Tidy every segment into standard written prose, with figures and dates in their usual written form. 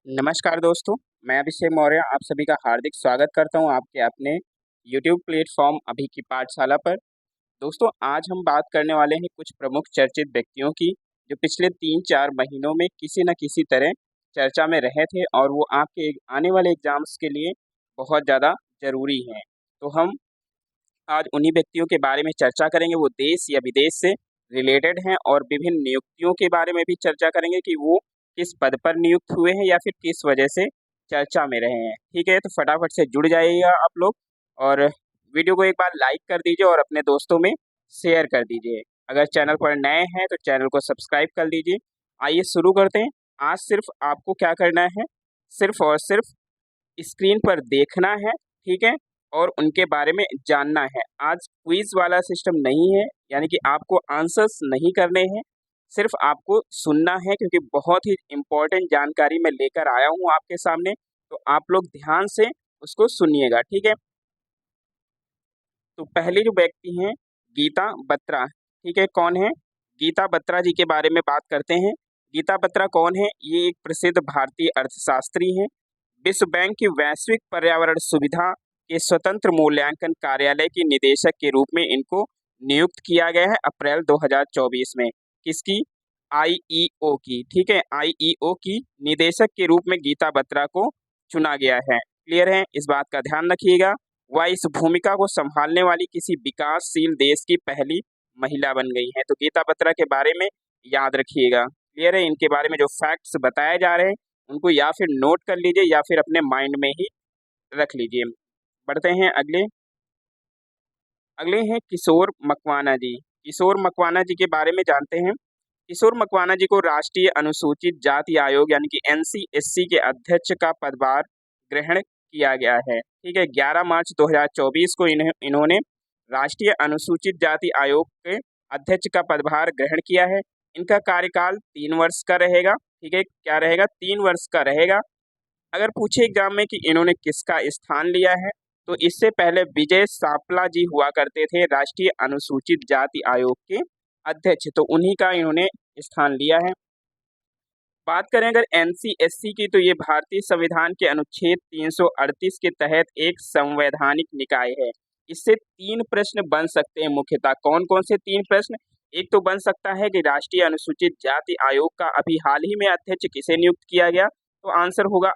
नमस्कार दोस्तों, मैं अभिषेक मौर्य आप सभी का हार्दिक स्वागत करता हूं आपके अपने यूट्यूब प्लेटफॉर्म अभी की पाठशाला पर। दोस्तों, आज हम बात करने वाले हैं कुछ प्रमुख चर्चित व्यक्तियों की, जो पिछले 3-4 महीनों में किसी न किसी तरह चर्चा में रहे थे और वो आपके आने वाले एग्ज़ाम्स के लिए बहुत ज़्यादा ज़रूरी हैं। तो हम आज उन्हीं व्यक्तियों के बारे में चर्चा करेंगे, वो देश या विदेश से रिलेटेड हैं और विभिन्न नियुक्तियों के बारे में भी चर्चा करेंगे कि वो किस पद पर नियुक्त हुए हैं या फिर किस वजह से चर्चा में रहे हैं। ठीक है, तो फटाफट से जुड़ जाइएगा आप लोग और वीडियो को एक बार लाइक कर दीजिए और अपने दोस्तों में शेयर कर दीजिए। अगर चैनल पर नए हैं तो चैनल को सब्सक्राइब कर लीजिए। आइए शुरू करते हैं। आज सिर्फ आपको क्या करना है, सिर्फ और सिर्फ स्क्रीन पर देखना है, ठीक है, और उनके बारे में जानना है। आज क्विज वाला सिस्टम नहीं है, यानी कि आपको आंसर्स नहीं करने हैं, सिर्फ आपको सुनना है, क्योंकि बहुत ही इम्पोर्टेंट जानकारी मैं लेकर आया हूँ आपके सामने। तो आप लोग ध्यान से उसको सुनिएगा, ठीक है। तो पहले जो व्यक्ति हैं, गीता बत्रा, ठीक है, कौन है? गीता बत्रा जी के बारे में बात करते हैं। गीता बत्रा कौन है? ये एक प्रसिद्ध भारतीय अर्थशास्त्री हैं। विश्व बैंक की वैश्विक पर्यावरण सुविधा के स्वतंत्र मूल्यांकन कार्यालय की निदेशक के रूप में इनको नियुक्त किया गया है अप्रैल 2024 में। किसकी? आईईओ की, ठीक है, आईईओ की निदेशक के रूप में गीता बत्रा को चुना गया है। क्लियर है? इस बात का ध्यान रखिएगा। वह इस भूमिका को संभालने वाली किसी विकासशील देश की पहली महिला बन गई हैं। तो गीता बत्रा के बारे में याद रखिएगा। क्लियर है? इनके बारे में जो फैक्ट्स बताए जा रहे हैं उनको या फिर नोट कर लीजिए या फिर अपने माइंड में ही रख लीजिए। बढ़ते हैं अगले। अगले हैं किशोर मकवाना जी। किशोर मकवाना जी के बारे में जानते हैं। किशोर मकवाना जी को राष्ट्रीय अनुसूचित जाति आयोग यानी कि एनसीएससी के अध्यक्ष का पदभार ग्रहण किया गया है। ठीक है, 11 मार्च 2024 को इन्होंने राष्ट्रीय अनुसूचित जाति आयोग के अध्यक्ष का पदभार ग्रहण किया है। इनका कार्यकाल 3 वर्ष का रहेगा। ठीक है, क्या रहेगा? 3 वर्ष का रहेगा। अगर पूछे एग्जाम में कि इन्होंने किसका स्थान लिया है, तो इससे पहले विजय सांपला जी हुआ करते थे राष्ट्रीय अनुसूचित जाति आयोग के अध्यक्ष, तो उन्हीं का इन्होंने स्थान लिया है। बात करें अगर एनसीएससी की, तो ये भारतीय संविधान के अनुच्छेद 338 के तहत एक संवैधानिक निकाय है। इससे 3 प्रश्न बन सकते हैं मुख्यतः। कौन कौन से 3 प्रश्न? एक तो बन सकता है कि राष्ट्रीय अनुसूचित जाति आयोग का अभी हाल ही में अध्यक्ष किसे नियुक्त किया गया, तो आंसर होगा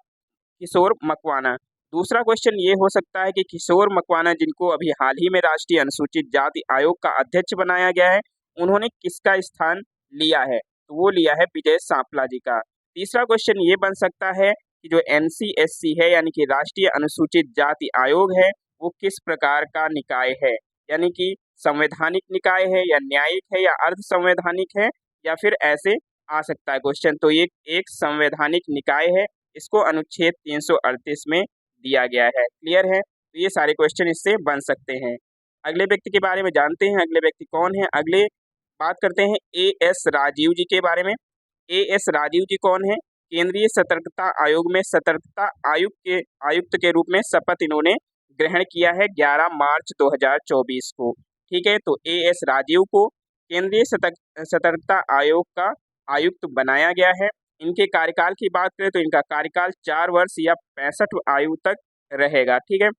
किशोर मकवाना। दूसरा क्वेश्चन ये हो सकता है कि किशोर मकवाना जिनको अभी हाल ही में राष्ट्रीय अनुसूचित जाति आयोग का अध्यक्ष बनाया गया है, उन्होंने किसका स्थान लिया है, तो वो लिया है विजय सांपला जी का। तीसरा क्वेश्चन ये बन सकता है कि जो एनसीएससी है यानी कि राष्ट्रीय अनुसूचित जाति आयोग है, वो किस प्रकार का निकाय है, यानी कि संवैधानिक निकाय है या न्यायिक है या अर्ध संवैधानिक है, या फिर ऐसे आ सकता है क्वेश्चन। तो ये एक संवैधानिक निकाय है, इसको अनुच्छेद 338 में दिया गया है। क्लियर है? तो ये सारे क्वेश्चन इससे बन सकते हैं। अगले व्यक्ति के बारे में जानते हैं। अगले व्यक्ति कौन है? अगले बात करते हैं ए एस राजीव जी के बारे में। ए एस राजीव जी कौन है? केंद्रीय सतर्कता आयोग में सतर्कता आयुक्त के रूप में शपथ इन्होंने ग्रहण किया है 11 मार्च 2024 को। ठीक है, तो ए एस राजीव को केंद्रीय सतर्कता आयोग का आयुक्त बनाया गया है। इनके कार्यकाल की बात करें तो इनका कार्यकाल 4 वर्ष या 65 आयु तक रहेगा। ठीक है,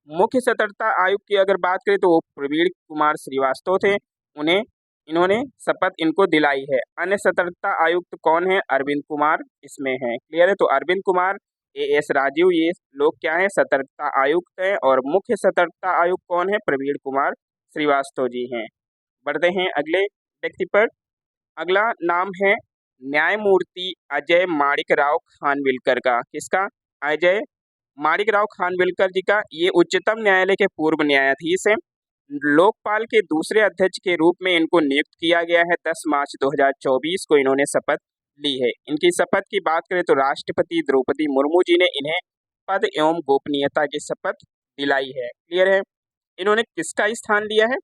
मुख्य सतर्कता आयुक्त की अगर बात करें तो वो प्रवीण कुमार श्रीवास्तव थे, उन्हें इन्होंने शपथ इनको दिलाई है। अन्य सतर्कता आयुक्त कौन है? अरविंद कुमार इसमें है। क्लियर है? तो अरविंद कुमार, ए एस राजीव, ये लोग क्या है? सतर्कता आयुक्त हैं। और मुख्य सतर्कता आयुक्त कौन है? प्रवीण कुमार श्रीवास्तव जी हैं। बढ़ते हैं अगले व्यक्ति पर। अगला नाम है न्यायमूर्ति अजय माणिकराव खानविलकर का। किसका? अजय माणिकराव खानविलकर जी का। ये उच्चतम न्यायालय के पूर्व न्यायाधीश हैं। लोकपाल के दूसरे अध्यक्ष के रूप में इनको नियुक्त किया गया है। 10 मार्च 2024 को इन्होंने शपथ ली है। इनकी शपथ की बात करें तो राष्ट्रपति द्रौपदी मुर्मू जी ने इन्हें पद एवं गोपनीयता की शपथ दिलाई है। क्लियर है? इन्होंने किसका स्थान लिया है?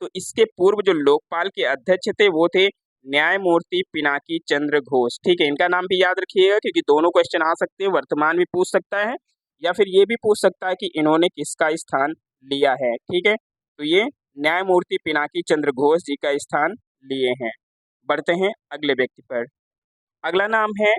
तो इसके पूर्व जो लोकपाल के अध्यक्ष थे वो थे न्यायमूर्ति पिनाकी चंद्र घोष। ठीक है, इनका नाम भी याद रखिएगा क्योंकि दोनों क्वेश्चन आ सकते हैं। वर्तमान भी पूछ सकता है या फिर ये भी पूछ सकता है कि इन्होंने किसका स्थान लिया है। ठीक है, तो ये न्यायमूर्ति पिनाकी चंद्र घोष जी का स्थान लिए हैं। बढ़ते हैं अगले व्यक्ति पर। अगला नाम है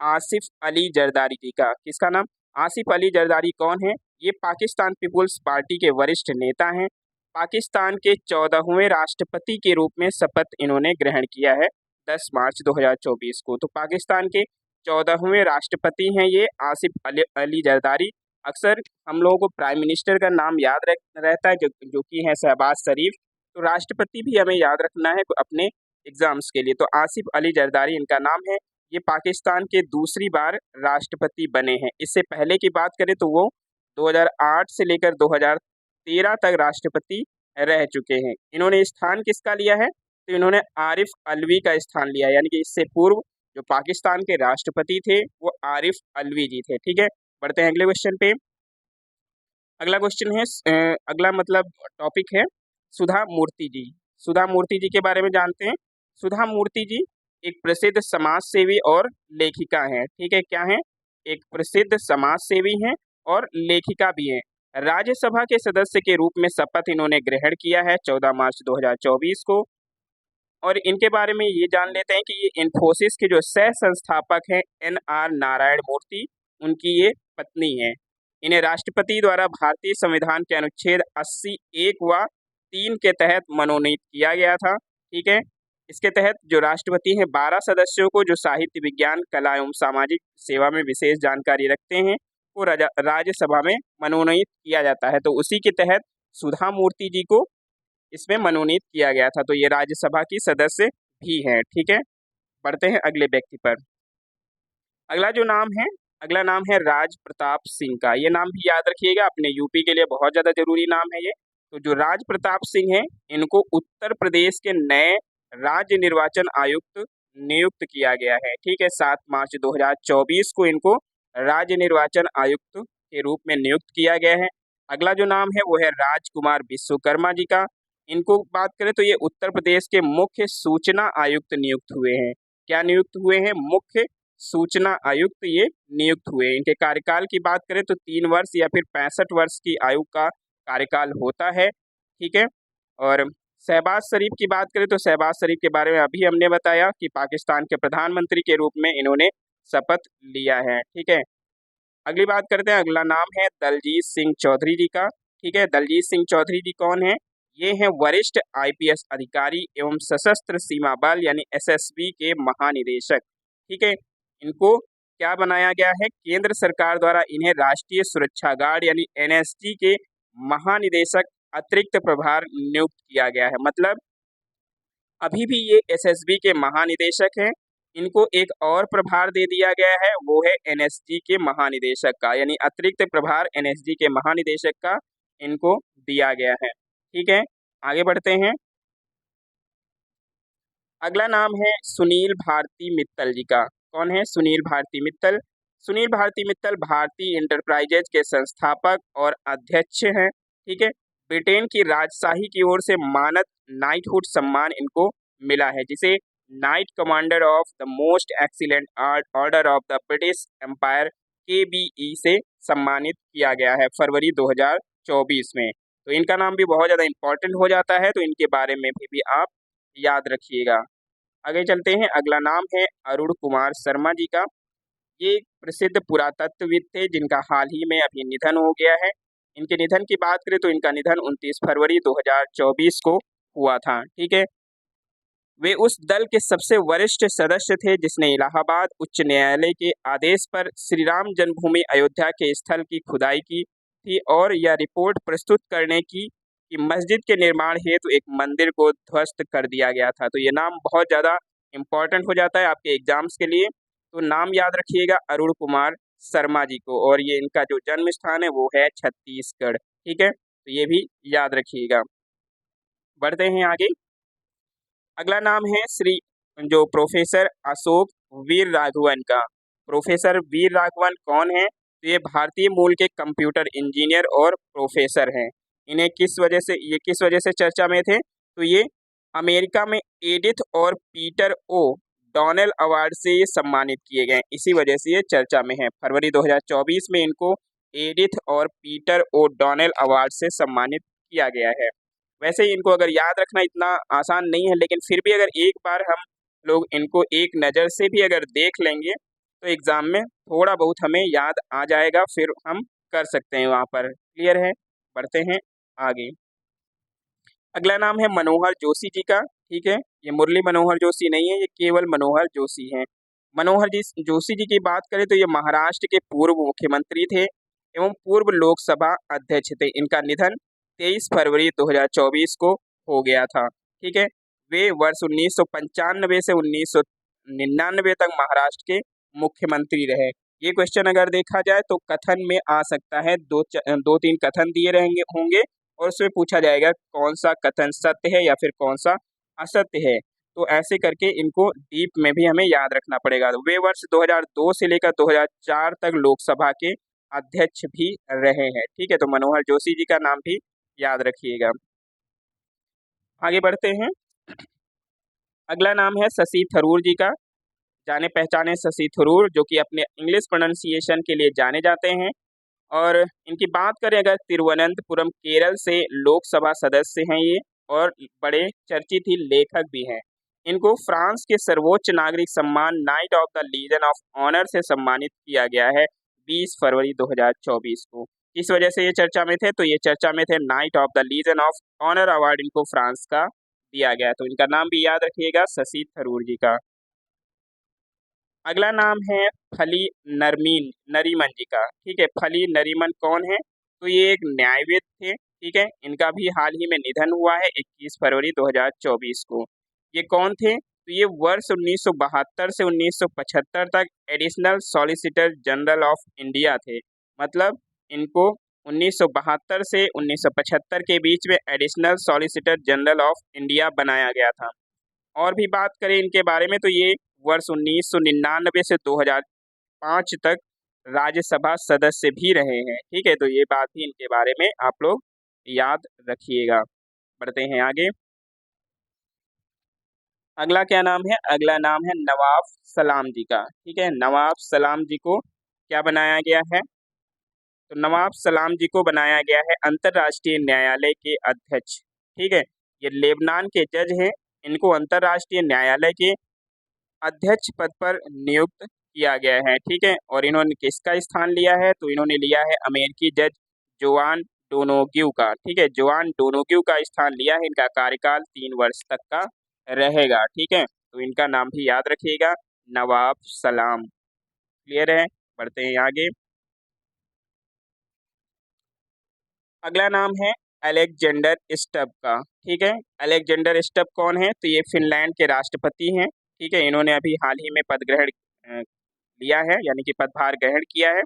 आसिफ अली जरदारी जी का। किसका नाम? आसिफ अली जरदारी कौन है? ये पाकिस्तान पीपुल्स पार्टी के वरिष्ठ नेता हैं। पाकिस्तान के 14वें राष्ट्रपति के रूप में शपथ इन्होंने ग्रहण किया है 10 मार्च 2024 को। तो पाकिस्तान के 14वें राष्ट्रपति हैं ये आसिफ अली जरदारी। अक्सर हम लोगों को प्राइम मिनिस्टर का नाम याद रहता है जो कि है शहबाज शरीफ। तो राष्ट्रपति भी हमें याद रखना है अपने एग्जाम्स के लिए। तो आसिफ अली जरदारी इनका नाम है। ये पाकिस्तान के दूसरी बार राष्ट्रपति बने हैं। इससे पहले की बात करें तो वो 2008 से लेकर 2013 तक राष्ट्रपति रह चुके हैं। इन्होंने स्थान किसका लिया है? तो इन्होंने आरिफ अलवी का स्थान लिया है, यानी कि इससे पूर्व जो पाकिस्तान के राष्ट्रपति थे वो आरिफ अलवी जी थे। ठीक है, बढ़ते हैं अगले क्वेश्चन पे। अगला क्वेश्चन है अगला मतलब टॉपिक है सुधा मूर्ति जी। सुधा मूर्ति जी के बारे में जानते हैं। सुधा मूर्ति जी एक प्रसिद्ध समाज सेवी और लेखिका हैं। ठीक है, क्या है? एक प्रसिद्ध समाज सेवी हैं और लेखिका भी हैं। राज्यसभा के सदस्य के रूप में शपथ इन्होंने ग्रहण किया है 14 मार्च 2024 को। और इनके बारे में ये जान लेते हैं कि ये इन्फोसिस के जो सह संस्थापक हैं NR नारायण मूर्ति, उनकी ये पत्नी है। इन्हें राष्ट्रपति द्वारा भारतीय संविधान के अनुच्छेद 80(1) व 3 के तहत मनोनीत किया गया था। ठीक है, इसके तहत जो राष्ट्रपति हैं 12 सदस्यों को जो साहित्य, विज्ञान, कला एवं सामाजिक सेवा में विशेष जानकारी रखते हैं वो राज्यसभा में मनोनीत किया जाता है। तो उसी के तहत सुधा मूर्ति जी को इसमें मनोनीत किया गया था। तो ये राज्यसभा की सदस्य भी हैं। ठीक है, बढ़ते हैं अगले व्यक्ति पर। अगला नाम है राज प्रताप सिंह का। ये नाम भी याद रखिएगा, अपने यूपी के लिए बहुत ज़्यादा जरूरी नाम है ये। तो जो राज प्रताप सिंह हैं इनको उत्तर प्रदेश के नए राज्य निर्वाचन आयुक्त नियुक्त किया गया है। ठीक है, 7 मार्च 2024 को इनको राज्य निर्वाचन आयुक्त के रूप में नियुक्त किया गया है। अगला जो नाम है वो है राजकुमार विश्वकर्मा जी का। इनको बात करें तो ये उत्तर प्रदेश के मुख्य सूचना आयुक्त नियुक्त हुए हैं। क्या नियुक्त हुए हैं? मुख्य सूचना आयुक्त ये नियुक्त हुए। इनके कार्यकाल की बात करें तो 3 वर्ष या फिर 65 वर्ष की आयु का कार्यकाल होता है। ठीक है, और शहबाज शरीफ की बात करें तो शहबाज शरीफ के बारे में अभी हमने बताया कि पाकिस्तान के प्रधानमंत्री के रूप में इन्होंने शपथ लिया है। ठीक है, अगली बात करते हैं। अगला नाम है दलजीत सिंह चौधरी जी का। ठीक है, दलजीत सिंह चौधरी जी कौन है? ये हैं वरिष्ठ IPS अधिकारी एवं सशस्त्र सीमा बल यानी SSB के महानिदेशक। ठीक है, इनको क्या बनाया गया है? केंद्र सरकार द्वारा इन्हें राष्ट्रीय सुरक्षा गार्ड यानी NSG के महानिदेशक अतिरिक्त प्रभार नियुक्त किया गया है। मतलब अभी भी ये SSB के महानिदेशक हैं, इनको एक और प्रभार दे दिया गया है, वो है NSG के महानिदेशक का, यानी अतिरिक्त प्रभार NSG के महानिदेशक का इनको दिया गया है। ठीक है, आगे बढ़ते हैं। अगला नाम है सुनील भारती मित्तल जी का। कौन है? सुनील भारती मित्तल। सुनील भारती मित्तल भारतीय इंटरप्राइजेज के संस्थापक और अध्यक्ष हैं। ठीक है, ब्रिटेन की राजशाही की ओर से मानद नाइटहुड सम्मान इनको मिला है, जिसे Knight Commander of the Most Excellent Order of the British Empire KBE से सम्मानित किया गया है फरवरी 2024 में। तो इनका नाम भी बहुत ज़्यादा इम्पोर्टेंट हो जाता है, तो इनके बारे में भी आप याद रखिएगा। आगे चलते हैं। अगला नाम है अरुण कुमार शर्मा जी का। ये प्रसिद्ध पुरातत्वविद थे जिनका हाल ही में अभी निधन हो गया है। इनके निधन की बात करें तो इनका निधन 29 फरवरी 2024 को हुआ था। ठीक है, वे उस दल के सबसे वरिष्ठ सदस्य थे जिसने इलाहाबाद उच्च न्यायालय के आदेश पर श्री राम जन्मभूमि अयोध्या के स्थल की खुदाई की थी और यह रिपोर्ट प्रस्तुत करने की कि मस्जिद के निर्माण हेतु एक मंदिर को ध्वस्त कर दिया गया था। तो ये नाम बहुत ज़्यादा इम्पोर्टेंट हो जाता है आपके एग्जाम्स के लिए। तो नाम याद रखिएगा अरुण कुमार शर्मा जी को, और ये इनका जो जन्म स्थान है वो है छत्तीसगढ़। ठीक है, तो ये भी याद रखिएगा। बढ़ते हैं आगे। अगला नाम है जो प्रोफेसर अशोक वीर राघवन का। प्रोफेसर वीर राघवन कौन है? तो ये भारतीय मूल के कंप्यूटर इंजीनियर और प्रोफेसर हैं। इन्हें किस वजह से चर्चा में थे? तो ये अमेरिका में एडिथ और पीटर ओ डॉनेल अवार्ड से ये सम्मानित किए गए, इसी वजह से ये चर्चा में है। फरवरी 2024 में इनको एडिथ और पीटर ओ डॉनेल अवार्ड से सम्मानित किया गया है। वैसे ही इनको अगर याद रखना इतना आसान नहीं है, लेकिन फिर भी अगर एक बार हम लोग इनको एक नज़र से भी अगर देख लेंगे तो एग्ज़ाम में थोड़ा बहुत हमें याद आ जाएगा, फिर हम कर सकते हैं वहाँ पर। क्लियर है? बढ़ते हैं आगे। अगला नाम है मनोहर जोशी जी का। ठीक है, ये मुरली मनोहर जोशी नहीं है, ये केवल मनोहर जोशी हैं। मनोहर जी जोशी जी की बात करें तो ये महाराष्ट्र के पूर्व मुख्यमंत्री थे एवं पूर्व लोकसभा अध्यक्ष थे। इनका निधन 23 फरवरी 2024 को हो गया था। ठीक है, वे वर्ष 1995 से 1999 तक महाराष्ट्र के मुख्यमंत्री रहे। ये क्वेश्चन अगर देखा जाए तो कथन में आ सकता है, दो तीन कथन दिए रहेंगे होंगे और उसमें पूछा जाएगा कौन सा कथन सत्य है या फिर कौन सा असत्य है। तो ऐसे करके इनको डीप में भी हमें याद रखना पड़ेगा। वे वर्ष 2002 से लेकर 2004 तक लोकसभा के अध्यक्ष भी रहे हैं। ठीक है, तो मनोहर जोशी जी का नाम भी याद रखिएगा। आगे बढ़ते हैं। अगला नाम है शशि थरूर जी का। जाने पहचाने शशि थरूर, जो कि अपने इंग्लिश प्रोनाउंसिएशन के लिए जाने जाते हैं। और इनकी बात करें अगर, तिरुवनंतपुरम केरल से लोकसभा सदस्य हैं ये, और बड़े चर्चित ही लेखक भी हैं। इनको फ्रांस के सर्वोच्च नागरिक सम्मान Knight of the Legion of Honour से सम्मानित किया गया है 20 फरवरी 2024 को। इस वजह से ये चर्चा में थे, तो ये चर्चा में थे, Knight of the Legion of Honour award इनको फ्रांस का दिया गया। तो इनका नाम भी याद रखिएगा, शशि थरूर जी का। अगला नाम है फली नरीमन जी का। ठीक है, फली नरीमन कौन है? तो ये एक न्यायविद थे। ठीक है, इनका भी हाल ही में निधन हुआ है 21 फरवरी 2024 को। ये कौन थे? तो ये वर्ष 1972 से 1975 तक additional solicitor general of India थे। मतलब इनको 1972 से 1975 के बीच में additional solicitor general of India बनाया गया था। और भी बात करें इनके बारे में तो ये वर्ष 1999 से 2005 तक राज्यसभा सदस्य भी रहे हैं। ठीक है, तो ये बात भी इनके बारे में आप लोग याद रखिएगा। बढ़ते हैं आगे। अगला क्या नाम है? अगला नाम है नवाब सलाम जी का। ठीक है, नवाब सलाम जी को क्या बनाया गया है? तो नवाब सलाम जी को बनाया गया है अंतर्राष्ट्रीय न्यायालय के अध्यक्ष। ठीक है, ये लेबनान के जज हैं। इनको अंतर्राष्ट्रीय न्यायालय के अध्यक्ष पद पर नियुक्त किया गया है। ठीक है, और इन्होंने किसका स्थान लिया है? तो इन्होंने लिया है अमेरिकी जज जोआन डोनोग्यू का। ठीक है, जोआन डोनोग्यू का स्थान लिया है। इनका कार्यकाल 3 वर्ष तक का रहेगा। ठीक है, तो इनका नाम भी याद रखिएगा, नवाब सलाम। क्लियर है? बढ़ते हैं आगे। अगला नाम है अलेक्जेंडर स्टब का। ठीक है, अलेक्जेंडर स्टब कौन है? तो ये फिनलैंड के राष्ट्रपति हैं। ठीक है, इन्होंने अभी हाल ही में पद ग्रहण लिया है, यानी कि पदभार ग्रहण किया है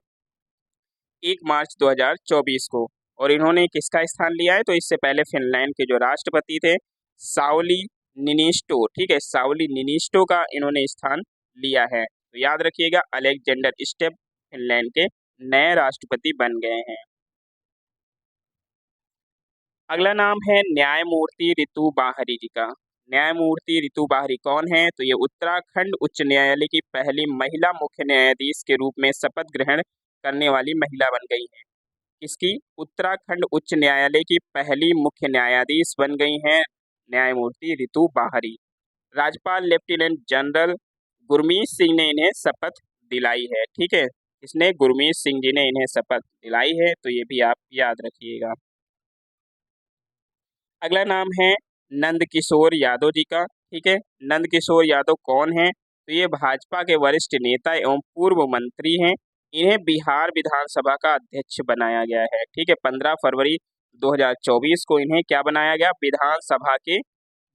1 मार्च 2024 को। और इन्होंने किसका स्थान लिया है? तो इससे पहले फिनलैंड के जो राष्ट्रपति थे साउली निनिस्टो। ठीक है, साउली निनिस्टो का इन्होंने स्थान लिया है। तो याद रखिएगा, अलेक्जेंडर स्टेप फिनलैंड के नए राष्ट्रपति बन गए हैं। अगला नाम है न्यायमूर्ति रितु बाहरी जी का। न्यायमूर्ति रितु बाहरी कौन है? तो ये उत्तराखंड उच्च न्यायालय की पहली महिला मुख्य न्यायाधीश के रूप में शपथ ग्रहण करने वाली महिला बन गई हैं। इसकी उत्तराखंड उच्च न्यायालय की पहली मुख्य न्यायाधीश बन गई हैं न्यायमूर्ति रितु बाहरी। राज्यपाल लेफ्टिनेंट जनरल गुरमीत सिंह ने इन्हें शपथ दिलाई है। ठीक है, इसने गुरमीत सिंह जी ने इन्हें शपथ दिलाई है, तो ये भी आप याद रखिएगा। अगला नाम है नंदकिशोर यादव जी का। ठीक है, नंदकिशोर यादव कौन है? तो ये भाजपा के वरिष्ठ नेता एवं पूर्व मंत्री हैं। इन्हें बिहार विधानसभा का अध्यक्ष बनाया गया है। ठीक है, 15 फरवरी 2024 को इन्हें क्या बनाया गया?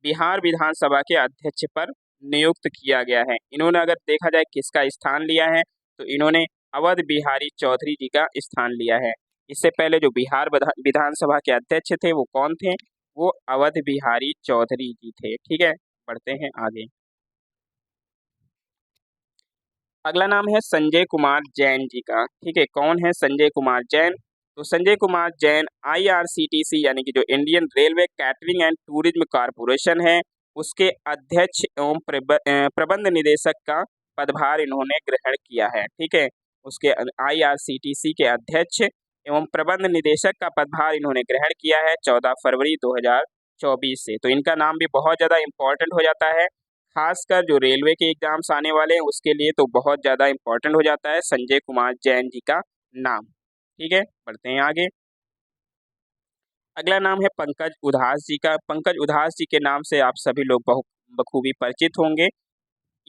बिहार विधानसभा के अध्यक्ष पर नियुक्त किया गया है। इन्होंने अगर देखा जाए किसका स्थान लिया है, तो इन्होंने अवध बिहारी चौधरी जी का स्थान लिया है। इससे पहले जो बिहार विधानसभा के अध्यक्ष थे वो कौन थे? वो अवध बिहारी चौधरी जी थे। ठीक है, बढ़ते हैं आगे। अगला नाम है संजय कुमार जैन जी का। ठीक है, कौन है संजय कुमार जैन? तो संजय कुमार जैन IRCTC यानी कि जो Indian railway catering and tourism corporation है, उसके अध्यक्ष एवं प्रबंध निदेशक का पदभार इन्होंने ग्रहण किया है। ठीक है, उसके IRCTC के अध्यक्ष एवं प्रबंध निदेशक का पदभार इन्होंने ग्रहण किया है 14 फरवरी 2024 से। तो इनका नाम भी बहुत ज़्यादा इम्पोर्टेंट हो जाता है, खासकर जो रेलवे के एग्जाम्स आने वाले हैं उसके लिए तो बहुत ज़्यादा इंपॉर्टेंट हो जाता है संजय कुमार जैन जी का नाम। ठीक है, बढ़ते हैं आगे। अगला नाम है पंकज उधास जी का। पंकज उधास जी के नाम से आप सभी लोग बखूबी परिचित होंगे।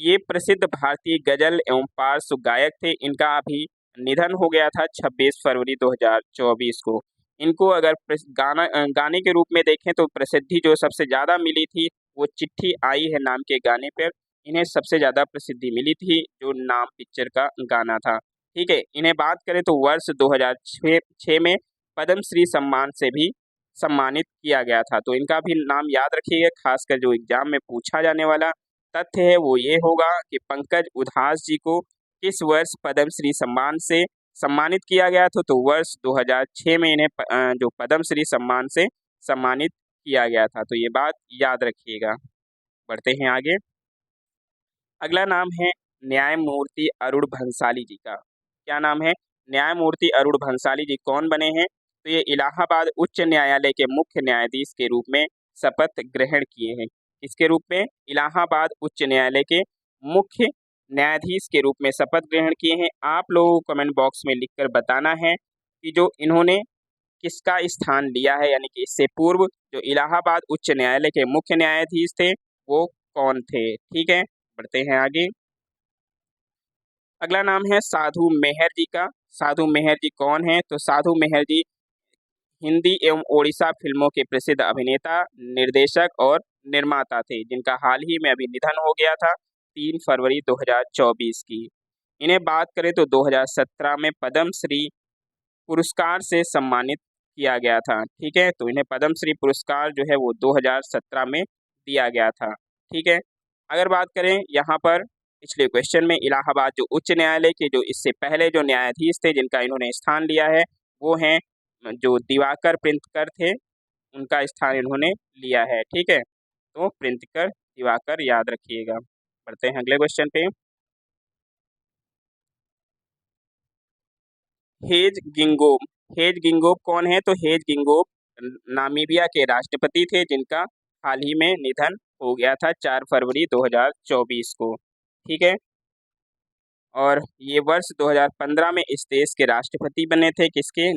ये प्रसिद्ध भारतीय गजल एवं पार्श्व गायक थे। इनका अभी निधन हो गया था 26 फरवरी 2024 को। इनको अगर गाने के रूप में देखें तो प्रसिद्धि जो सबसे ज़्यादा मिली थी वो चिट्ठी आई है नाम के गाने पर इन्हें सबसे ज़्यादा प्रसिद्धि मिली थी, जो नाम पिक्चर का गाना था। ठीक है, इन्हें बात करें तो वर्ष 2006 में पद्मश्री सम्मान से भी सम्मानित किया गया था। तो इनका भी नाम याद रखिएगा, खासकर जो एग्जाम में पूछा जाने वाला तथ्य है वो ये होगा कि पंकज उधास जी को किस वर्ष पद्मश्री सम्मान से सम्मानित किया गया था। तो वर्ष 2006 में इन्हें जो पद्मश्री सम्मान से सम्मानित किया गया था। तो ये बात याद रखिएगा। बढ़ते हैं आगे। अगला नाम है न्यायमूर्ति अरुण भंसाली जी का। क्या नाम है? न्यायमूर्ति अरुण भंसाली जी कौन बने हैं? तो ये इलाहाबाद उच्च न्यायालय के मुख्य न्यायाधीश के रूप में शपथ ग्रहण किए हैं। किसके रूप में? इलाहाबाद उच्च न्यायालय के मुख्य न्यायाधीश के रूप में शपथ ग्रहण किए हैं। आप लोगों को कमेंट बॉक्स में लिखकर बताना है कि जो इन्होंने किसका स्थान लिया है, यानी कि इससे पूर्व जो इलाहाबाद उच्च न्यायालय के मुख्य न्यायाधीश थे वो कौन थे। ठीक है, बढ़ते हैं आगे। अगला नाम है साधु मेहर जी का। साधु मेहर जी कौन है? तो साधु मेहर जी हिंदी एवं ओडिशा फिल्मों के प्रसिद्ध अभिनेता, निर्देशक और निर्माता थे, जिनका हाल ही में अभी निधन हो गया था 3 फरवरी 2024 की। इन्हें बात करें तो 2017 में पद्म श्री पुरस्कार से सम्मानित किया गया था। ठीक है, तो इन्हें पद्म श्री पुरस्कार जो है वो 2017 में दिया गया था। ठीक है, अगर बात करें यहाँ पर पिछले क्वेश्चन में इलाहाबाद जो उच्च न्यायालय के जो इससे पहले जो न्यायाधीश थे जिनका इन्होंने स्थान लिया है वो हैं जो दिवाकर प्रिंतकर थे, उनका स्थान इन्होंने लिया है। ठीक है, तो प्रिंतकर दिवाकर याद रखिएगा। बढ़ते हैं अगले क्वेश्चन पे। हेज गिंगोब। हेज गिंगोब कौन है? तो हेज गिंगोब नामीबिया के राष्ट्रपति थे, जिनका हाल ही में निधन हो गया था 4 फरवरी 2024 को। ठीक है, और ये वर्ष 2015 में इस देश के राष्ट्रपति बने थे। किसके?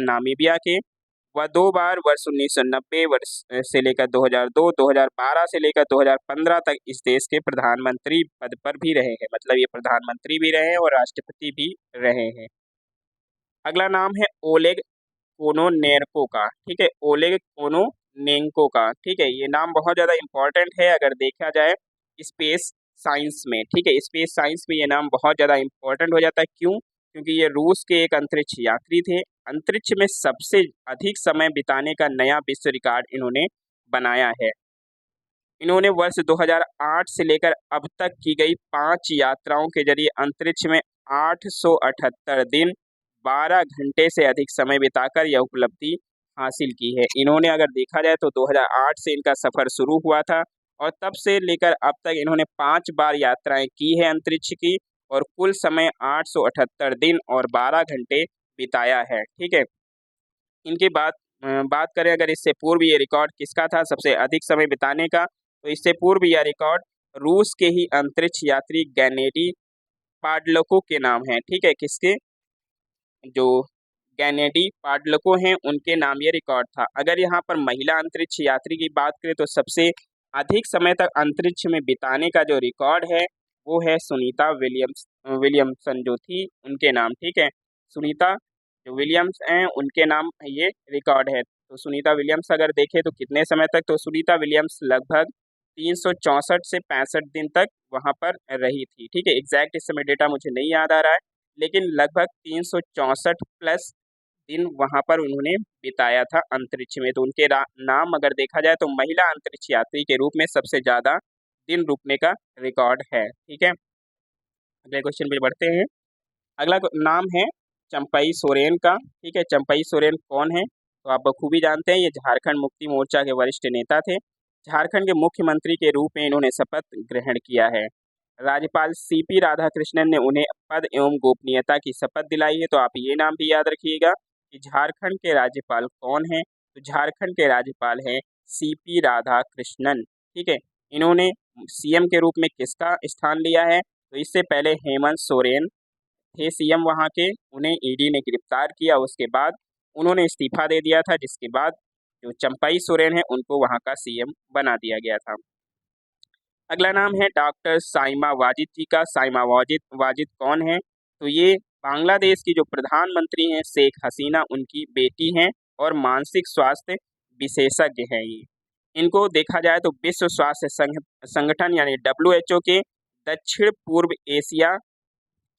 नामीबिया के। वह 2 बार वर्ष 1990 वर्ष से लेकर 2002, 2012 से लेकर 2015 तक इस देश के प्रधानमंत्री पद पर भी रहे हैं। मतलब ये प्रधानमंत्री भी रहे हैं और राष्ट्रपति भी रहे हैं। अगला नाम है ओलेग कोनोनेन्को का। ठीक है, ओलेग कोनोनेन्को का। ठीक है, ये नाम बहुत ज़्यादा इंपॉर्टेंट है अगर देखा जाए स्पेस साइंस में। ठीक है, स्पेस साइंस में ये नाम बहुत ज़्यादा इंपॉर्टेंट हो जाता है। क्यों? क्योंकि ये रूस के एक अंतरिक्ष यात्री थे। अंतरिक्ष में सबसे अधिक समय बिताने का नया विश्व रिकॉर्ड इन्होंने बनाया है। इन्होंने वर्ष 2008 से लेकर अब तक की गई 5 यात्राओं के जरिए अंतरिक्ष में 878 दिन 12 घंटे से अधिक समय बिताकर यह उपलब्धि हासिल की है। इन्होंने अगर देखा जाए तो 2008 से इनका सफ़र शुरू हुआ था और तब से लेकर अब तक इन्होंने 5 बार यात्राएं की है अंतरिक्ष की, और कुल समय 878 दिन और 12 घंटे बिताया है। ठीक है, इनकी बात करें अगर इससे पूर्व ये रिकॉर्ड किसका था सबसे अधिक समय बिताने का, तो इससे पूर्व यह रिकॉर्ड रूस के ही अंतरिक्ष यात्री गैनेडी पाडलको के नाम है। ठीक है, किसके? जो गैनेडी पाडलको हैं उनके नाम ये रिकॉर्ड था। अगर यहाँ पर महिला अंतरिक्ष यात्री की बात करें तो सबसे अधिक समय तक अंतरिक्ष में बिताने का जो रिकॉर्ड है वो है सुनीता विलियमसन जो थी उनके नाम। ठीक है, सुनीता जो विलियम्स हैं उनके नाम ये रिकॉर्ड है। तो सुनीता विलियम्स अगर देखें तो कितने समय तक, तो सुनीता विलियम्स लगभग 364 से 65 दिन तक वहाँ पर रही थी। ठीक है, एग्जैक्ट इस समय डेटा मुझे नहीं याद आ रहा है, लेकिन लगभग 364 प्लस दिन वहाँ पर उन्होंने बिताया था अंतरिक्ष में। तो उनके नाम अगर देखा जाए तो महिला अंतरिक्ष यात्री के रूप में सबसे ज़्यादा दिन रुकने का रिकॉर्ड है। ठीक है, अगले क्वेश्चन पे बढ़ते हैं। अगला नाम है चंपई सोरेन का। ठीक है, चंपई सोरेन कौन है? तो आप बखूबी जानते हैं, ये झारखंड मुक्ति मोर्चा के वरिष्ठ नेता थे। झारखंड के मुख्यमंत्री के रूप में इन्होंने शपथ ग्रहण किया है। राज्यपाल सीपी राधाकृष्णन ने उन्हें पद एवं गोपनीयता की शपथ दिलाई है। तो आप ये नाम भी याद रखिएगा कि झारखंड के राज्यपाल कौन हैं। तो झारखंड के राज्यपाल हैं सीपी राधाकृष्णन। ठीक है, इन्होंने सीएम के रूप में किसका स्थान लिया है? तो इससे पहले हेमंत सोरेन थे सीएम वहाँ के, उन्हें ईडी ने गिरफ्तार किया, उसके बाद उन्होंने इस्तीफा दे दिया था, जिसके बाद जो चंपई सोरेन है उनको वहाँ का सीएम बना दिया गया था। अगला नाम है डॉक्टर साइमा वाजिद जी का। साइमा वाजिद वाजिद कौन है? तो ये बांग्लादेश की जो प्रधानमंत्री हैं शेख हसीना उनकी बेटी हैं और मानसिक स्वास्थ्य विशेषज्ञ हैं ये। इनको देखा जाए तो विश्व स्वास्थ्य संगठन यानी WHO के दक्षिण पूर्व एशिया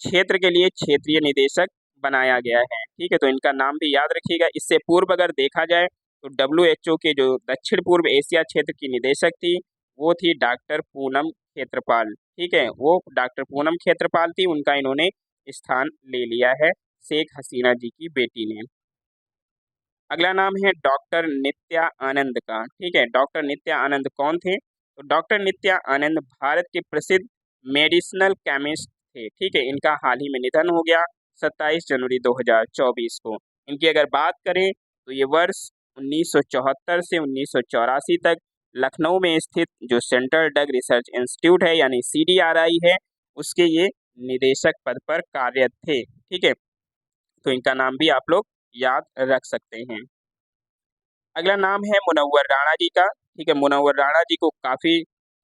क्षेत्र के लिए क्षेत्रीय निदेशक बनाया गया है। ठीक है, तो इनका नाम भी याद रखिएगा। इससे पूर्व अगर देखा जाए तो WHO के जो दक्षिण पूर्व एशिया क्षेत्र की निदेशक थी वो थी डॉक्टर पूनम खेत्रपाल। ठीक है, वो डॉक्टर पूनम खेत्रपाल थी, उनका इन्होंने स्थान ले लिया है शेख हसीना जी की बेटी ने। अगला नाम है डॉक्टर नित्या आनंद का। ठीक है, डॉक्टर नित्या आनंद कौन थे? तो डॉक्टर नित्या आनंद भारत के प्रसिद्ध मेडिसिनल केमिस्ट थे। ठीक है, इनका हाल ही में निधन हो गया 27 जनवरी 2024 को। इनकी अगर बात करें तो ये वर्ष 1974 से 1984 तक लखनऊ में स्थित जो सेंट्रल ड्रग रिसर्च इंस्टीट्यूट है यानी CDRI है उसके ये निदेशक पद पर कार्यरत थे। ठीक है, तो इनका नाम भी आप लोग याद रख सकते हैं। अगला नाम है मुनव्वर राणा जी का। ठीक है, मुनव्वर राणा जी को काफ़ी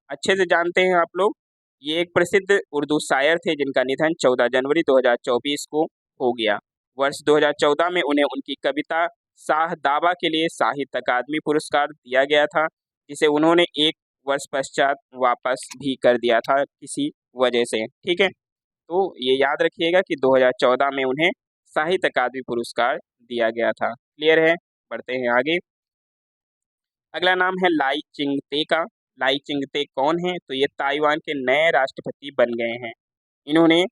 अच्छे से जानते हैं आप लोग। ये एक प्रसिद्ध उर्दू शायर थे जिनका निधन 14 जनवरी 2024 को हो गया। वर्ष 2014 में उन्हें उनकी कविता शाह दावा के लिए साहित्य अकादमी पुरस्कार दिया गया था, जिसे उन्होंने एक वर्ष पश्चात वापस भी कर दिया था किसी वजह से। ठीक है, तो ये याद रखिएगा कि 2014 में उन्हें साहित्य अकादमी पुरस्कार दिया गया था। क्लियर है? बढ़ते हैं आगे। अगला नाम है लाई चिंगते का। लाई चिंगते कौन है? तो ये ताइवान के नए राष्ट्रपति बन गए हैं। इन्होंने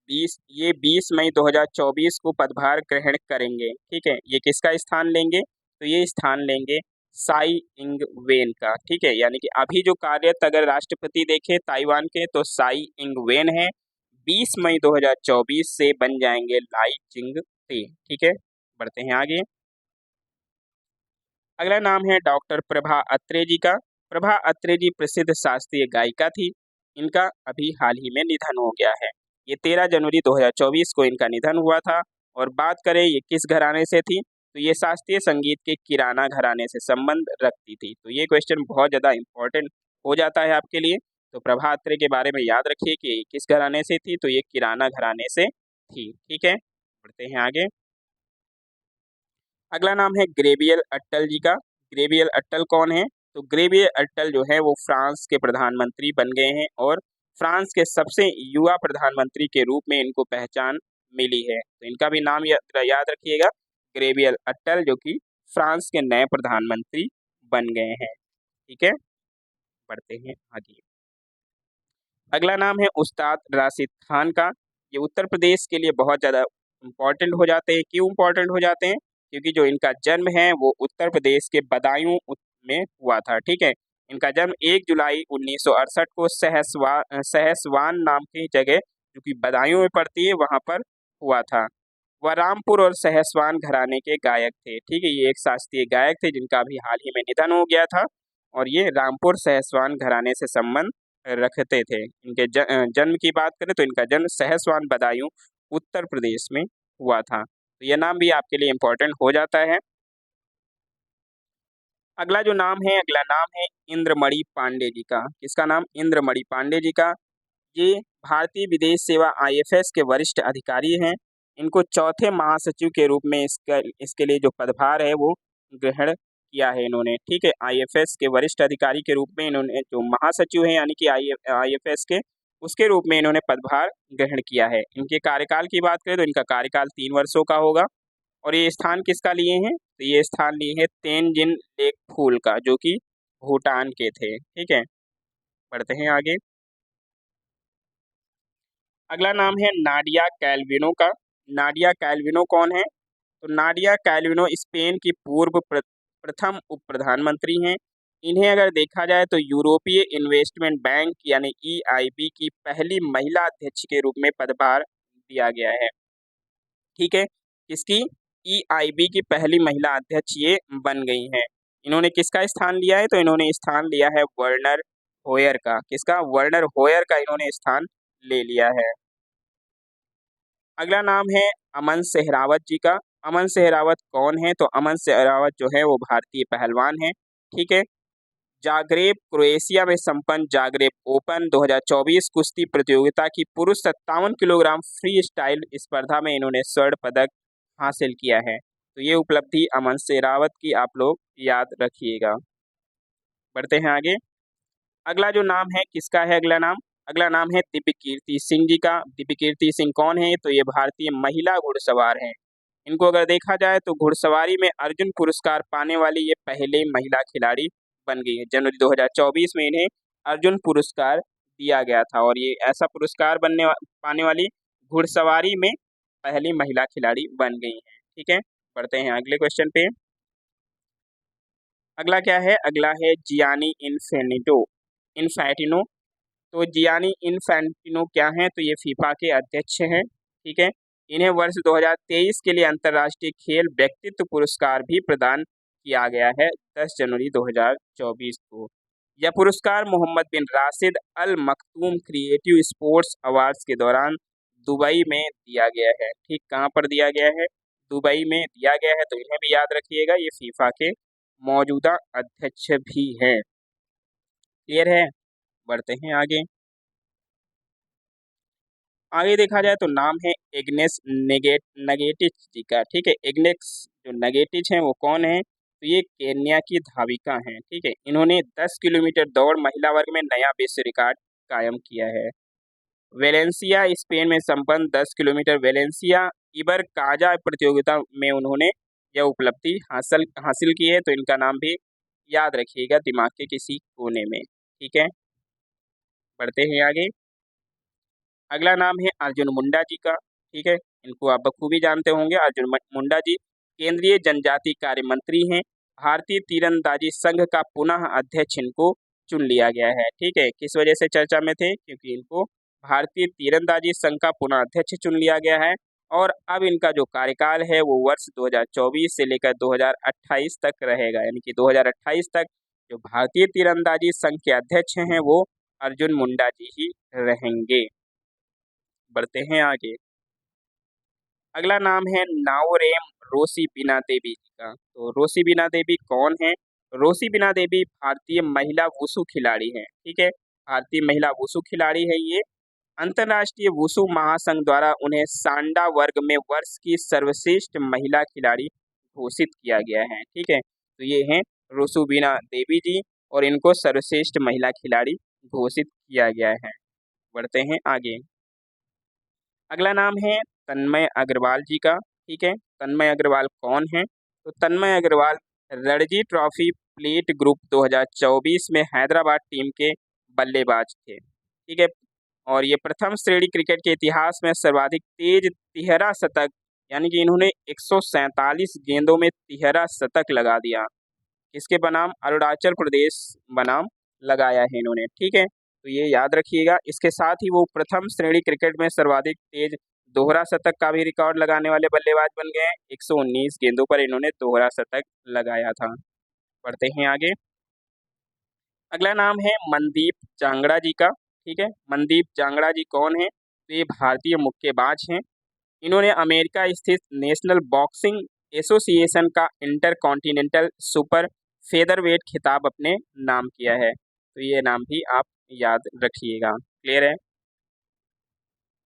20 मई 2024 को पदभार ग्रहण करेंगे। ठीक है, ये किसका स्थान लेंगे? तो ये स्थान लेंगे साई इंग वेन का। ठीक है, यानी कि अभी जो कार्यरत अगर राष्ट्रपति देखें ताइवान के तो साई इंग वेन है। 20 मई 2024 से बन जाएंगे लाई चिंगते। ठीक है, बढ़ते हैं आगे। अगला नाम है डॉक्टर प्रभा अत्रे जी का। प्रभा अत्रे जी प्रसिद्ध शास्त्रीय गायिका थी। इनका अभी हाल ही में निधन हो गया है। ये 13 जनवरी 2024 को इनका निधन हुआ था। और बात करें ये किस घराने से थी, तो ये शास्त्रीय संगीत के किराना घराने से संबंध रखती थी। तो ये क्वेश्चन बहुत ज़्यादा इंपॉर्टेंट हो जाता है आपके लिए। तो प्रभा अत्रे के बारे में याद रखिए कि किस घराने से थी, तो ये किराना घराने से थी। ठीक है, बढ़ते हैं आगे। अगला नाम है ग्रेवियल अट्टल जी का। ग्रेवियल अट्टल कौन है? तो ग्रेवियल अट्टल जो है वो फ्रांस के प्रधानमंत्री बन गए हैं और फ्रांस के सबसे युवा प्रधानमंत्री के रूप में इनको पहचान मिली है। तो इनका भी नाम याद रखिएगा, ग्रेवियल अट्टल, जो कि फ्रांस के नए प्रधानमंत्री बन गए हैं। ठीक है, बढ़ते हैं आगे। अगला नाम है उस्ताद राशिद खान का। ये उत्तर प्रदेश के लिए बहुत ज़्यादा इम्पोर्टेंट हो जाते हैं। क्यों इम्पोर्टेंट हो जाते हैं? क्योंकि जो इनका जन्म है वो उत्तर प्रदेश के बदायूं में हुआ था। ठीक है, इनका जन्म 1 जुलाई 1968 को सहसवान नाम की जगह जो कि बदायूं में पड़ती है वहाँ पर हुआ था। वह रामपुर और सहसवान घराने के गायक थे। ठीक है, ये एक शास्त्रीय गायक थे जिनका अभी हाल ही में निधन हो गया था और ये रामपुर सहसवान घराने से संबंध रखते थे। इनके जन्म की बात करें तो इनका जन्म सहसवान बदायूं उत्तर प्रदेश में हुआ था। तो यह नाम भी आपके लिए इम्पोर्टेंट हो जाता है। अगला नाम है इंद्रमणि पांडे जी का। किसका नाम? इंद्रमणि पांडे जी का। ये भारतीय विदेश सेवा IFS के वरिष्ठ अधिकारी हैं। इनको चौथे महासचिव के रूप में इसके लिए जो पदभार है वो ग्रहण किया है इन्होंने। ठीक है, IFS के वरिष्ठ अधिकारी के रूप में इन्होंने जो महासचिव है यानी कि IFS के उसके रूप में इन्होंने पदभार ग्रहण किया है। इनके कार्यकाल की बात करें तो इनका कार्यकाल 3 वर्षों का होगा। और ये स्थान किसका लिए हैं? तो ये स्थान लिए हैं तेनजिन लेक फूल का, जो कि भूटान के थे। ठीक है, बढ़ते हैं आगे। अगला नाम है नाडिया कैल्विनो का। नाडिया कैल्विनो कौन है? तो नाडिया कैल्विनो स्पेन की पूर्व प्रथम उप प्रधानमंत्री हैं। इन्हें अगर देखा जाए तो यूरोपीय इन्वेस्टमेंट बैंक यानी EIB की पहली महिला अध्यक्ष के रूप में पदभार दिया गया है। ठीक है, किसकी? EIB की पहली महिला अध्यक्ष ये बन गई हैं। इन्होंने किसका स्थान लिया है? तो इन्होंने स्थान लिया है वर्नर होयर का, किसका, वर्नर होयर का इन्होंने स्थान ले लिया है। अगला नाम है अमन सेहरावत जी का। अमन सेहरावत कौन है, तो अमन सेहरावत जो है वो भारतीय पहलवान है। ठीक है। जागरेब क्रोएशिया में संपन्न जागरेब ओपन 2024 कुश्ती प्रतियोगिता की पुरुष 57 किलोग्राम फ्री स्टाइल स्पर्धा में इन्होंने स्वर्ण पदक हासिल किया है। तो ये उपलब्धि अमन सेहरावत की आप लोग याद रखिएगा। बढ़ते हैं आगे। अगला जो नाम है किसका है, अगला नाम, अगला नाम है दिव्य कीर्ति सिंह जी का। दिव्य कीर्ति सिंह कौन है, तो ये भारतीय महिला घुड़सवार हैं। इनको अगर देखा जाए तो घुड़सवारी में अर्जुन पुरस्कार पाने वाली ये पहले महिला खिलाड़ी बन गई है। जनवरी 2024 में इन्हें अर्जुन पुरस्कार दिया गया था और ये ऐसा पुरस्कार पाने वाली घुड़सवारी में पहली महिला खिलाड़ी बन गई हैं। ठीक है। बढ़ते हैं अगले क्वेश्चन पे। अगला क्या है, अगला है जियानी इन्फैंटिनो। तो जियानी इन्फैंटिनो क्या हैं, तो ये फीफा के अध्यक्ष हैं। ठीक है। इन्हें वर्ष 2023 के लिए अंतर्राष्ट्रीय खेल व्यक्तित्व पुरस्कार भी प्रदान किया गया है 10 जनवरी 2024 को। यह पुरस्कार मोहम्मद बिन राशिद अल मखतूम क्रिएटिव स्पोर्ट्स अवार्ड्स के दौरान दुबई में दिया गया है। ठीक, कहाँ पर दिया गया है, दुबई में दिया गया है। तो इन्हें भी याद रखिएगा, ये फीफा के मौजूदा अध्यक्ष भी हैं। क्लियर है। बढ़ते हैं आगे। आगे देखा जाए तो नाम है एग्नेस नगेटिच जी का। ठीक है। एग्नेस जो नगेटिच हैं वो कौन है, तो ये केन्या की धाविका हैं। ठीक है। इन्होंने 10 किलोमीटर दौड़ महिला वर्ग में नया विश्व रिकॉर्ड कायम किया है। वेलेंसिया स्पेन में संपन्न 10 किलोमीटर वेलेंसिया इबरकाजा प्रतियोगिता में उन्होंने यह उपलब्धि हासिल हासिल की है। तो इनका नाम भी याद रखिएगा दिमाग के किसी कोने में। ठीक है। बढ़ते हैं आगे। अगला नाम है अर्जुन मुंडा जी का। ठीक है। इनको आप बखूबी जानते होंगे। अर्जुन मुंडा जी केंद्रीय जनजाति कार्य मंत्री हैं। भारतीय तीरंदाजी संघ का पुनः अध्यक्ष इनको चुन लिया गया है। ठीक है। किस वजह से चर्चा में थे, क्योंकि इनको भारतीय तीरंदाजी संघ का पुनः अध्यक्ष चुन लिया गया है और अब इनका जो कार्यकाल है वो वर्ष 2024 से लेकर 2028 तक रहेगा। यानी कि 2028 तक जो भारतीय तीरंदाजी संघ के अध्यक्ष हैं वो अर्जुन मुंडा जी ही रहेंगे। बढ़ते हैं आगे। अगला नाम है नाओरेम रोसिबिना देवी जी का। तो रोसिबिना देवी कौन है, रोसिबिना देवी भारतीय महिला वुशु खिलाड़ी हैं। ठीक है। भारतीय महिला वुशु खिलाड़ी है ये। अंतर्राष्ट्रीय वुशु महासंघ द्वारा उन्हें सांडा वर्ग में वर्ष की सर्वश्रेष्ठ महिला खिलाड़ी घोषित किया गया है। ठीक है। तो ये हैं रोसुबिना देवी जी और इनको सर्वश्रेष्ठ महिला खिलाड़ी घोषित किया गया है। बढ़ते हैं आगे। अगला नाम है तन्मय अग्रवाल जी का। ठीक है। तन्मय अग्रवाल कौन है, तो Tanmay Agarwal Ranji trophy plate group 2024 में हैदराबाद टीम के बल्लेबाज थे। ठीक है। और ये प्रथम श्रेणी क्रिकेट के इतिहास में सर्वाधिक तेज तिहरा शतक, यानी कि इन्होंने 147 गेंदों में तिहरा शतक लगा दिया। किसके बनाम, अरुणाचल प्रदेश बनाम लगाया है इन्होंने। ठीक है। तो ये याद रखिएगा। इसके साथ ही वो प्रथम श्रेणी क्रिकेट में सर्वाधिक तेज दोहरा शतक का भी रिकॉर्ड लगाने वाले बल्लेबाज बन गए हैं। 119 गेंदों पर इन्होंने दोहरा शतक लगाया था। बढ़ते हैं आगे। अगला नाम है मनदीप जांगड़ा जी का। ठीक है। मनदीप जांगड़ा जी कौन है, तो ये भारतीय मुक्केबाज हैं। इन्होंने अमेरिका स्थित नेशनल बॉक्सिंग एसोसिएशन का इंटर कॉन्टिनेंटल सुपर फेदरवेट खिताब अपने नाम किया है। तो ये नाम भी आप याद रखिएगा। क्लियर है।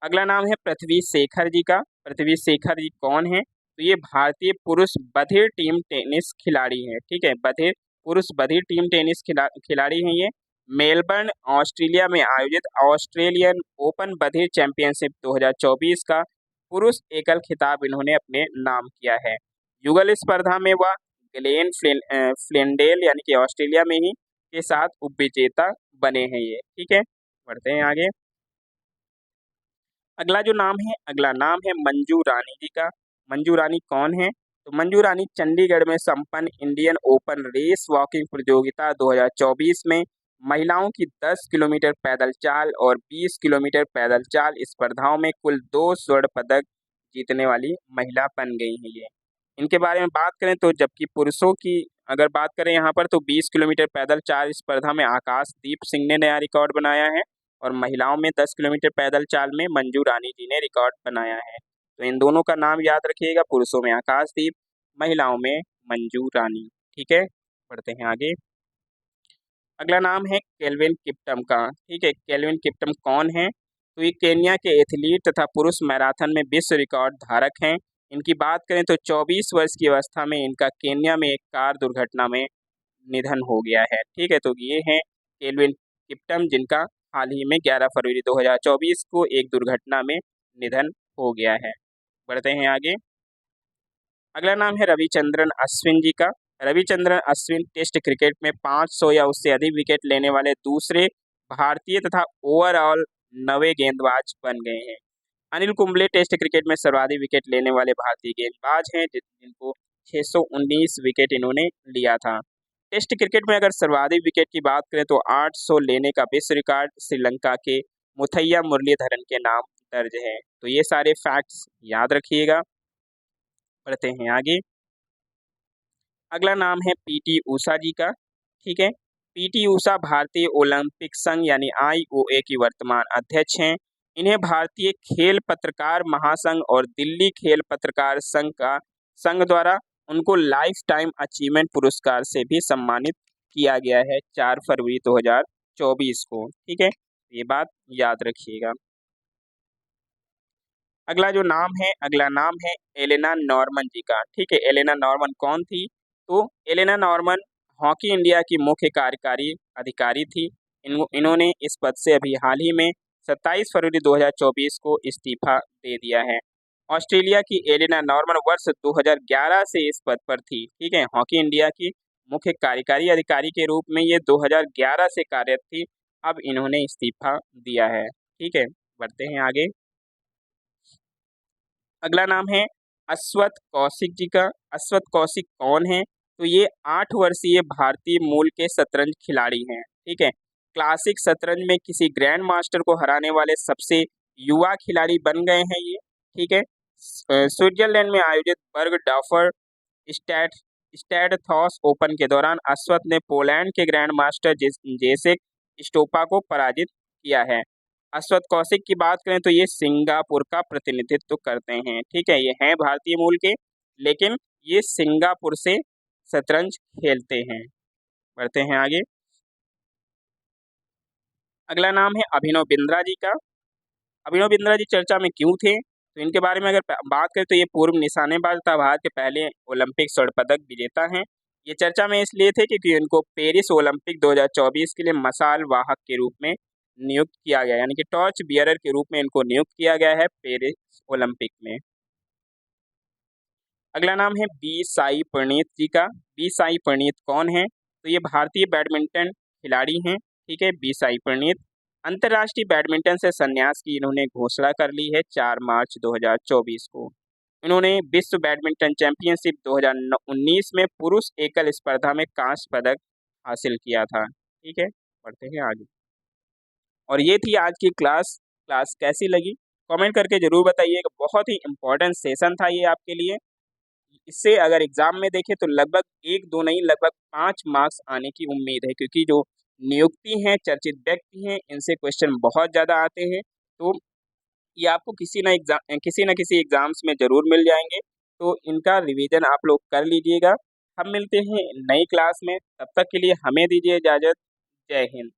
अगला नाम है पृथ्वी शेखर जी का। पृथ्वी शेखर जी कौन है, तो ये भारतीय पुरुष बधिर टीम टेनिस खिलाड़ी हैं। ठीक है। पुरुष बधिर टीम टेनिस खिलाड़ी हैं ये। मेलबर्न ऑस्ट्रेलिया में आयोजित ऑस्ट्रेलियन ओपन बधिर चैंपियनशिप 2024 का पुरुष एकल खिताब इन्होंने अपने नाम किया है। युगल स्पर्धा में वह ग्लेन फ्लिंडेल यानी कि ऑस्ट्रेलिया में ही के साथ उपविजेता बने हैं ये। ठीक है। बढ़ते हैं आगे। अगला नाम है मंजू रानी जी का। मंजू रानी कौन है, तो मंजू रानी चंडीगढ़ में संपन्न इंडियन ओपन रेस वॉकिंग प्रतियोगिता 2024 में महिलाओं की 10 किलोमीटर पैदल चाल और 20 किलोमीटर पैदल चाल स्पर्धाओं में कुल 2 स्वर्ण पदक जीतने वाली महिला बन गई हैं ये। इनके बारे में बात करें तो जबकि पुरुषों की अगर बात करें यहाँ पर तो 20 किलोमीटर पैदल 4 स्पर्धा में आकाशदीप सिंह ने नया रिकॉर्ड बनाया है, और महिलाओं में 10 किलोमीटर पैदल चाल में मंजू रानी जी ने रिकॉर्ड बनाया है। तो इन दोनों का नाम याद रखिएगा, पुरुषों में आकाशदीप, महिलाओं में मंजू रानी। ठीक है, बढ़ते हैं आगे। अगला नाम है केल्विन किप्टम का। ठीक है, केल्विन किप्टम कौन है? तो ये केन्या के एथलीट तथा पुरुष मैराथन में विश्व रिकॉर्ड धारक हैं। इनकी बात करें तो 24 वर्ष की अवस्था में इनका केन्या में एक कार दुर्घटना में निधन हो गया है। ठीक है, तो ये हैं केल्विन किप्टम, जिनका हाल ही में 11 फरवरी 2024 को एक दुर्घटना में निधन हो गया है। बढ़ते हैं आगे। अगला नाम है रविचंद्रन अश्विन जी का। रविचंद्रन अश्विन टेस्ट क्रिकेट में 500 या उससे अधिक विकेट लेने वाले दूसरे भारतीय तथा ओवरऑल नवे गेंदबाज बन गए हैं। अनिल कुंबले टेस्ट क्रिकेट में सर्वाधिक विकेट लेने वाले भारतीय गेंदबाज हैं, जिनको 619 विकेट इन्होंने लिया था। टेस्ट क्रिकेट में अगर सर्वाधिक विकेट की बात करें तो 800 लेने का विश्व रिकॉर्ड श्रीलंका के मुथैया मुरलीधरन के नाम दर्ज है। तो ये सारे फैक्ट्स याद रखिएगा। बढ़ते हैं आगे। अगला नाम है पीटी ऊषा जी का। ठीक है, पीटी ऊषा भारतीय ओलंपिक संघ यानी आईओए की वर्तमान अध्यक्ष हैं। इन्हें भारतीय खेल पत्रकार महासंघ और दिल्ली खेल पत्रकार संघ द्वारा उनको लाइफ टाइम अचीवमेंट पुरस्कार से भी सम्मानित किया गया है 4 फरवरी 2024 को। ठीक है, ये बात याद रखिएगा। अगला नाम है एलेना नॉर्मन जी का। ठीक है, एलेना नॉर्मन कौन थी? तो एलेना नॉर्मन हॉकी इंडिया की मुख्य कार्यकारी अधिकारी थी। इन्होंने इस पद से अभी हाल ही में 27 फरवरी 2024 को इस्तीफा दे दिया है। ऑस्ट्रेलिया की एलेना नॉर्मन वर्ष 2011 से इस पद पर थी। ठीक है, हॉकी इंडिया की मुख्य कार्यकारी अधिकारी के रूप में ये 2011 से कार्यरत थी। अब इन्होंने इस्तीफा दिया है। ठीक है, बढ़ते हैं आगे। अगला नाम है अश्वत कौशिक जी का। अश्वत कौशिक कौन है? तो ये 8 वर्षीय भारतीय मूल के शतरंज खिलाड़ी हैं। ठीक है, क्लासिक शतरंज में किसी ग्रैंड मास्टर को हराने वाले सबसे युवा खिलाड़ी बन गए हैं ये। ठीक है, स्विट्जरलैंड में आयोजित बर्गडॉर्फर स्टैट स्टैडथॉस ओपन के दौरान अश्वत ने पोलैंड के ग्रैंड मास्टर जेसेक स्टोपा को पराजित किया है। अश्वत कौशिक की बात करें तो ये सिंगापुर का प्रतिनिधित्व करते हैं। ठीक है, ये हैं भारतीय मूल के, लेकिन ये सिंगापुर से शतरंज खेलते हैं। बढ़ते हैं आगे। अगला नाम है अभिनव बिंद्रा जी का। अभिनव बिंद्रा जी चर्चा में क्यों थे? तो इनके बारे में अगर बात करें तो ये पूर्व निशानेबाज तथा भारत के पहले ओलंपिक स्वर्ण पदक विजेता हैं। ये चर्चा में इसलिए थे क्योंकि इनको पेरिस ओलंपिक 2024 के लिए मसाल वाहक के रूप में नियुक्त किया गया, यानी कि टॉर्च बियरर के रूप में इनको नियुक्त किया गया है पेरिस ओलंपिक में। अगला नाम है बी साई प्रणीत जी का। बी साई प्रणीत कौन है? तो ये भारतीय बैडमिंटन खिलाड़ी हैं। ठीक है, बी साई प्रणीत अंतर्राष्ट्रीय बैडमिंटन से संन्यास की इन्होंने घोषणा कर ली है 4 मार्च 2024 को। इन्होंने विश्व बैडमिंटन चैंपियनशिप 2019 में पुरुष एकल स्पर्धा में कांस्य पदक हासिल किया था। ठीक है, बढ़ते हैं आगे। और ये थी आज की क्लास। क्लास कैसी लगी कमेंट करके जरूर बताइएगा। बहुत ही इम्पोर्टेंट सेशन था ये आपके लिए। इससे अगर एग्जाम में देखें तो लगभग 1-2 नहीं, लगभग 5 मार्क्स आने की उम्मीद है, क्योंकि जो नियुक्ति हैं, चर्चित व्यक्ति हैं, इनसे क्वेश्चन बहुत ज़्यादा आते हैं। तो ये आपको किसी न किसी एग्जाम्स में ज़रूर मिल जाएंगे। तो इनका रिवीजन आप लोग कर लीजिएगा। हम मिलते हैं नई क्लास में, तब तक के लिए हमें दीजिए इजाज़त। जय हिंद।